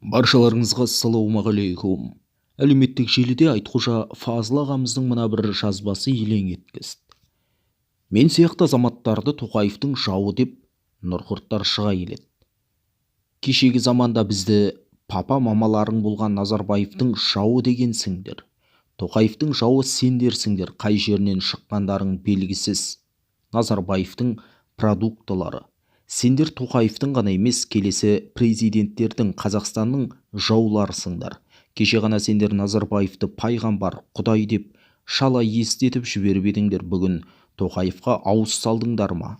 Баршаларыңызға ассалаумағалейкум. Әлеуметтік желіде Айтқожа Фазыл ағамыздың мына бір жазбасы елең еткізді. Мен сияқты азаматтарды Тоқаевтың жауы деп нұрқұрттар шыға келеді. Кешегі заманда бізді папа-мамаларың болған Назарбаевтың жауы дегенсіңдер. Тоқаевтың жауы сендерсіңдер, қай жерінен шыққандарың белгісіз. Назарбаевтың продуктылары. Сендер Тоқаевтың ғана емес, келесі президенттердің, Қазақстанның жауларысыңдар. Кеше ғана сендер Назарбаевты пайғамбар, Құдай деп шала естетіп жіберіп едіңдер, бүгін Тоқаевқа ауыз салдыңдар ма?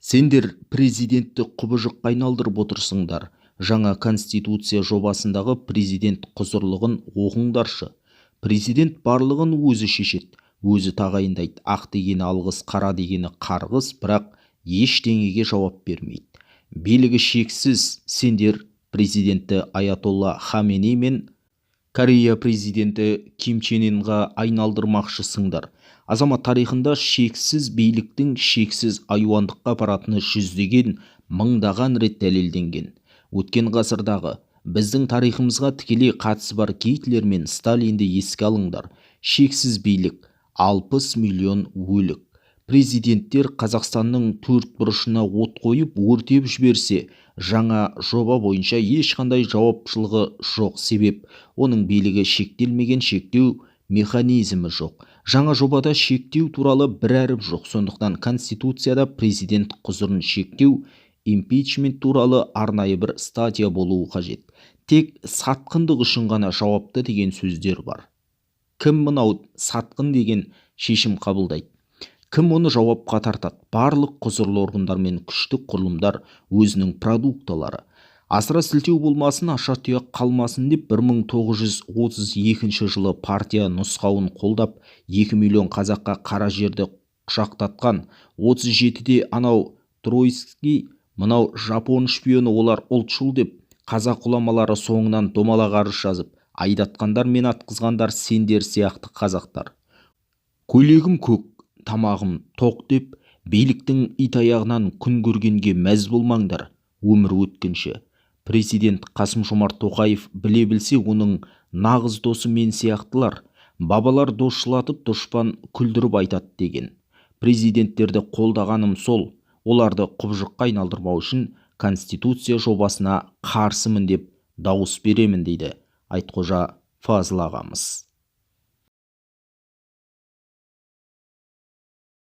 Сендер президентті құбыжыққа айналдырып отырсыңдар. Жаңа конституция жобасындағы президент құзырлығын оқыңдаршы. Президент барлығын өзі шешеді, өзі тағайындайды. Ақ дегені алғыс, қара дегені қарғыс, бірақ ештеңеге жауап бермейді. Билігі шексіз. Сендер президенті Аятолла Хаменей мен Корея президенті Ким Чен Ынға айналдырмақшысыңдар. Азамат тарихында шексіз биліктің шексіз айуандыққа апаратыны жүздеген, мыңдаған рет дәлелденген. Өткен ғасырдағы біздің тарихымызға тікелей қатысы бар Гитлер мен Сталинді еске алыңдар. Шексіз билік, 60 миллион өлік. Президенттер Қазақстанның төрт бұрышына от қойып өртеп жіберсе, жаңа жоба бойынша ешқандай жауапшылығы жоқ, себеп оның билігі шектелмеген, шектеу механизмі жоқ. Жаңа жобада шектеу туралы бір әріп жоқ. Сондықтан Конституцияда президент құзырын шектеу, импичмент туралы арнайы бір статья болуы қажет. Тек сатқындық үшін ғана жауапты деген сөздер бар. Кім мынау сатқын деген шешім қабылдайды? Кім оны жауапқа тартады? Барлық құзырлы органдар мен күштік құрылымдар өзінің продуктылары. Асыра сілтеу болмасын, аша тұяқ қалмасын деп 1932 жылы партия нұсқауын қолдап 2 миллион қазаққа қара жерді құшақтатқан, 37-де анау Тройский, мынау жапон шпионы, олар ұлтшыл деп қазақ ғұламалары соңынан домалақ арыз жазып айдатқандар мен атқызғандар сендер сияқты қазақтар. Көйлегім көк, тамағым тоқ деп биліктің итаяғынан күн көргенге мәз болмаңдар. Өмір өткенше. Президент Қасым-Жомарт Тоқаев біле білсе, оның нағыз досы мен сияқтылар. Бабалар досшылатып, дұшпан күлдіріп айтады деген. Президенттерді қолдағаным сол, оларды құбыжыққа айналдырмау үшін Конституция жобасына қарсымын деп дауыс беремін, дейді Айтқожа Фазыл ағамыз.